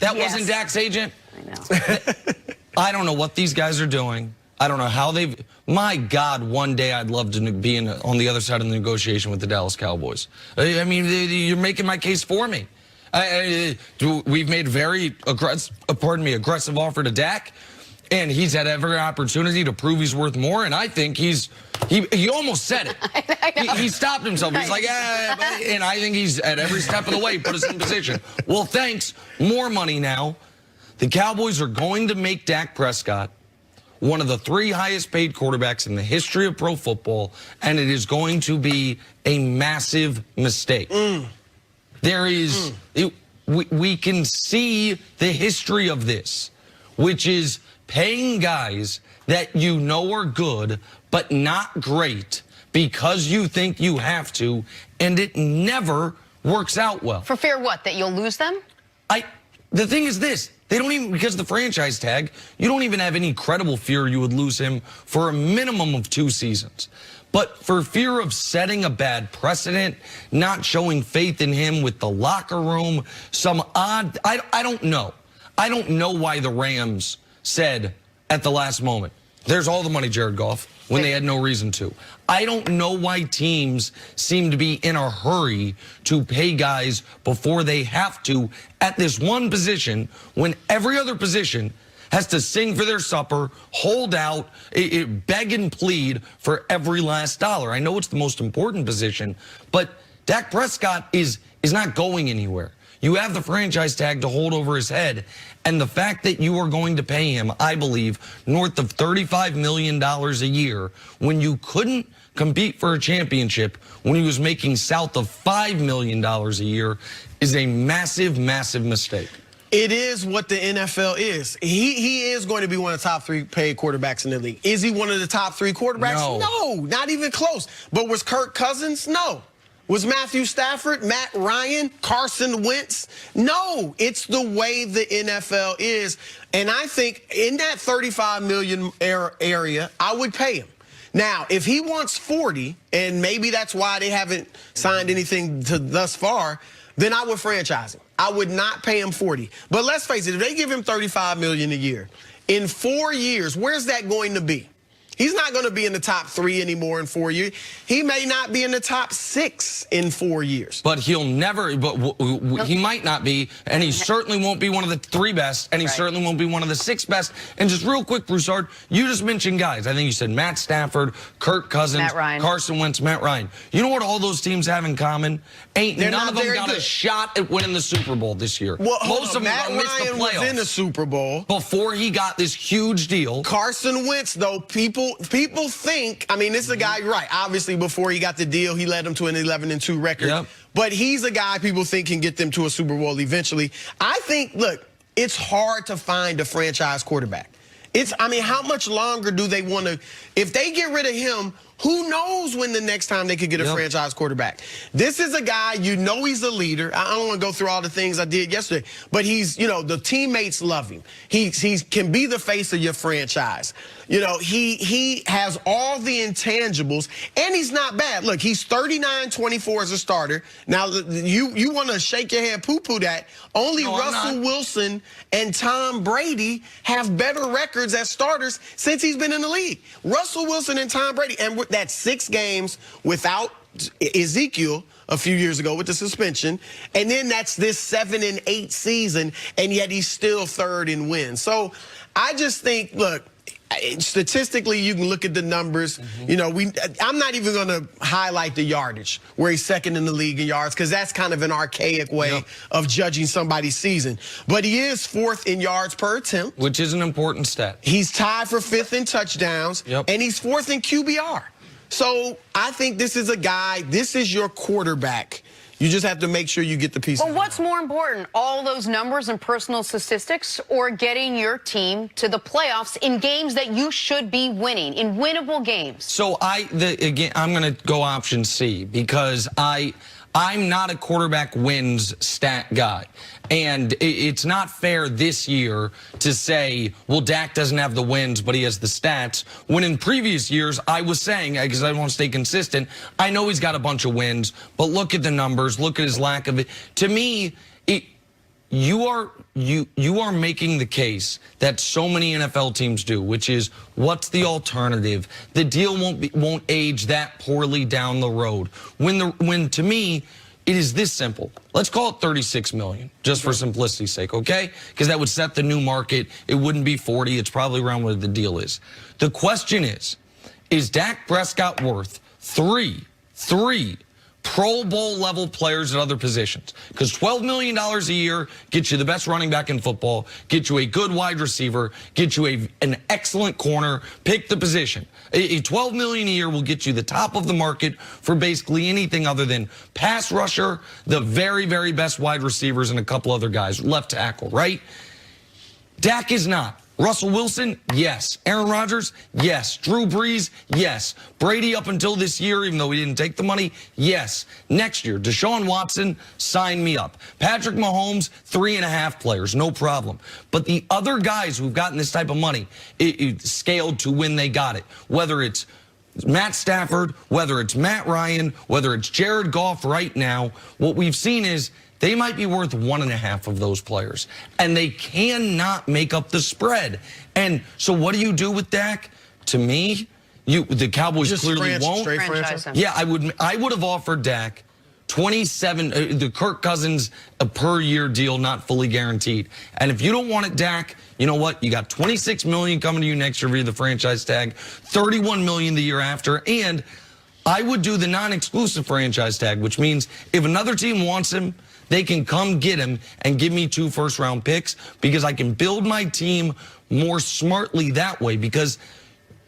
That wasn't Dak's agent? I know. I don't know what these guys are doing. I don't know how they've... My God, one day I'd love to be on the other side of the negotiation with the Dallas Cowboys. I mean, you're making my case for me. We've made very aggressive offer to Dak, and he's had every opportunity to prove he's worth more, and I think he almost said it. I know. He stopped himself. He's like, and I think he's at every step of the way put us in position. Well, thanks. More money now. The Cowboys are going to make Dak Prescott one of the 3 highest paid quarterbacks in the history of pro football, and it is going to be a massive mistake. There is, we can see the history of this, which is paying guys that you know are good, but not great because you think you have to, and it never works out well. For fear what? That you'll lose them? The thing is this, they don't even, because of the franchise tag, you don't even have any credible fear you would lose him for a minimum of 2 seasons. But for fear of setting a bad precedent, not showing faith in him with the locker room, some odd, I don't know. I don't know why the Rams said at the last moment, there's all the money, Jared Goff, when they had no reason to. I don't know why teams seem to be in a hurry to pay guys before they have to at this one position when every other position has to sing for their supper, hold out, beg and plead for every last dollar. I know it's the most important position, but Dak Prescott is not going anywhere. You have the franchise tag to hold over his head, and the fact that you are going to pay him, I believe, north of $35 million a year when you couldn't compete for a championship when he was making south of $5 million a year is a massive, massive mistake. It is what the NFL is. He is going to be one of the top 3 paid quarterbacks in the league. Is he one of the top 3 quarterbacks? No, not even close. But was Kirk Cousins? No. Was Matthew Stafford, Matt Ryan, Carson Wentz? No, it's the way the NFL is. And I think in that $35 million area, I would pay him. Now, if he wants 40, and maybe that's why they haven't signed anything thus far, then I would franchise him. I would not pay him 40. But let's face it, if they give him $35 million a year, in 4 years, where's that going to be? He's not going to be in the top 3 anymore in 4 years. He may not be in the top 6 in 4 years. But he'll never, he might not be, and he certainly won't be one of the 3 best, and he certainly won't be one of the 6 best. And just real quick, Broussard, you just mentioned guys. I think you said Matt Stafford, Kirk Cousins, Carson Wentz, Matt Ryan. You know what all those teams have in common? None of them got a shot at winning the Super Bowl this year. Well, most of them missed the playoffs. Matt Ryan was in the Super Bowl before he got this huge deal. Carson Wentz, though, people think, I mean, this is a guy, right, obviously before he got the deal, he led them to an 11-2 record. Yep. But he's a guy people think can get them to a Super Bowl eventually. I think, look, it's hard to find a franchise quarterback. I mean, how much longer do they want to, if they get rid of him, who knows when the next time they could get a franchise quarterback? This is a guy, you know he's a leader. I don't want to go through all the things I did yesterday, but he's, you know, the teammates love him. He can be the face of your franchise. You know, he has all the intangibles, and he's not bad. Look, he's 39-24 as a starter. Now, you want to shake your head, poo-poo that. Only Russell Wilson and Tom Brady have better records as starters since he's been in the league. Russell Wilson and Tom Brady, and that's 6 games without Ezekiel a few years ago with the suspension, and then that's this 7-8 season, and yet he's still 3rd in wins. So I just think, look, statistically, you can look at the numbers. You know, I'm not even going to highlight the yardage, where he's 2nd in the league in yards, because that's kind of an archaic way of judging somebody's season. But he is 4th in yards per attempt, which is an important stat. He's tied for 5th in touchdowns, and he's 4th in QBR. So I think this is a guy, this is your quarterback. You just have to make sure you get the pieces. Well, what's more important, all those numbers and personal statistics, or getting your team to the playoffs in games that you should be winning, in winnable games? So again, I'm going to go option C, because I'm not a quarterback wins stat guy. And it's not fair this year to say, well, Dak doesn't have the wins, but he has the stats. When in previous years, I was saying, because I want to stay consistent, I know he's got a bunch of wins, but look at the numbers, look at his lack of it. To me, you are making the case that so many NFL teams do, which is what's the alternative? The deal won't age that poorly down the road. When to me, it is this simple. Let's call it $36 million, just for simplicity's sake, okay? Because that would set the new market. It wouldn't be 40. It's probably around where the deal is. The question is Dak Prescott worth three Pro Bowl level players at other positions? Because $12 million a year gets you the best running back in football, gets you a good wide receiver, gets you an excellent corner. Pick the position. A $12 million a year will get you the top of the market for basically anything other than pass rusher, the very, very best wide receivers, and a couple other guys, left tackle, right? Dak is not. Russell Wilson, yes. Aaron Rodgers, yes. Drew Brees, yes. Brady up until this year, even though he didn't take the money, yes. Next year, Deshaun Watson, sign me up. Patrick Mahomes, 3.5 players, no problem. But the other guys who've gotten this type of money, it scaled to when they got it. Whether it's Matt Stafford, whether it's Matt Ryan, whether it's Jared Goff right now, what we've seen is they might be worth 1.5 of those players, and they cannot make up the spread. And so what do you do with Dak? To me, the Cowboys just clearly won't. Franchise him. Yeah, I would have offered Dak 27, the Kirk Cousins a per year deal, not fully guaranteed. And if you don't want it, Dak, you know what? You got $26 million coming to you next year via the franchise tag, $31 million the year after, and I would do the non-exclusive franchise tag, which means if another team wants him, they can come get him and give me 2 first-round picks, because I can build my team more smartly that way. Because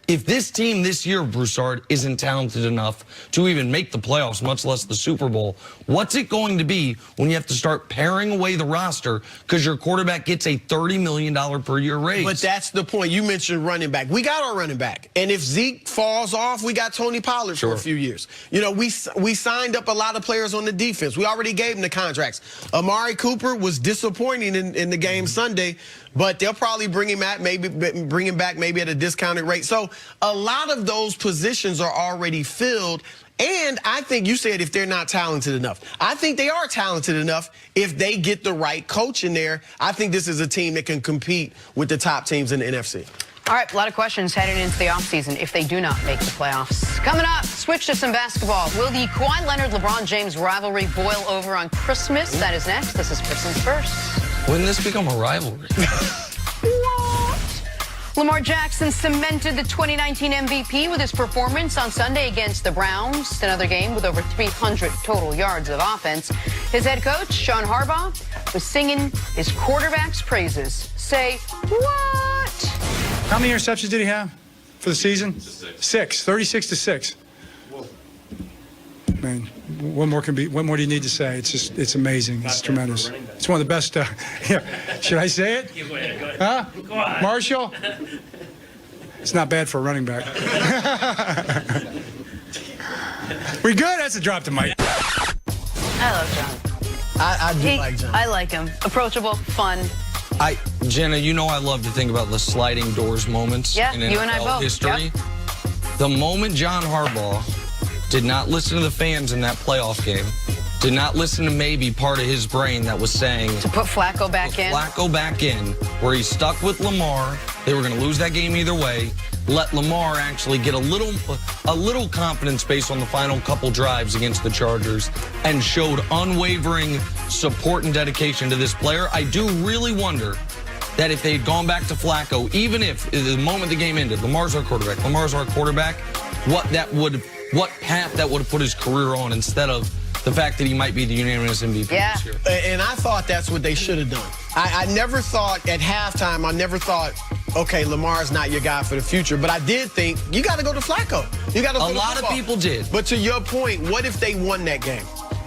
if this team this year, Broussard, isn't talented enough to even make the playoffs, much less the Super Bowl, what's it going to be when you have to start paring away the roster because your quarterback gets a $30 million per year raise? But that's the point. You mentioned running back. We got our running back. And if Zeke falls off, we got Tony Pollard for a few years. You know, we signed up a lot of players on the defense. We already gave them the contracts. Amari Cooper was disappointing in the game Sunday, but they'll probably bring him back maybe at a discounted rate. So a lot of those positions are already filled. And I think you said if they're not talented enough. I think they are talented enough if they get the right coach in there. I think this is a team that can compete with the top teams in the NFC. All right, a lot of questions heading into the offseason if they do not make the playoffs. Coming up, switch to some basketball. Will the Kawhi Leonard-LeBron James rivalry boil over on Christmas? That is next. This is Kristen's First. When this become a rivalry? Lamar Jackson cemented the 2019 MVP with his performance on Sunday against the Browns, another game with over 300 total yards of offense. His head coach, John Harbaugh, was singing his quarterback's praises. Say what? How many interceptions did he have for the season? 6. 36 to 6. Man, what more do you need to say? It's amazing. It's tremendous. It's one of the best. Yeah. Should I say it? Go ahead. Huh? Go on. Marshall? It's not bad for a running back. We good? That's a drop to mic. I love John. I do like John. I like him. Approachable, fun. Jenna, you know I love to think about the sliding doors moments in NFL you and I both. history. Yep. The moment John Harbaugh did not listen to the fans in that playoff game, did not listen to maybe part of his brain that was saying To put Flacco back in. Flacco back in, where he stuck with Lamar. They were going to lose that game either way. Let Lamar actually get a little confidence based on the final couple drives against the Chargers, and showed unwavering support and dedication to this player. I do really wonder that if they'd gone back to Flacco, even if the moment the game ended, Lamar's our quarterback, what path that would have put his career on, instead of the fact that he might be the unanimous MVP this year. And I thought that's what they should have done. I never thought at halftime, okay, Lamar's not your guy for the future. But I did think you got to go to Flacco. You got to. A lot of people did. But to your point, what if they won that game?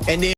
And then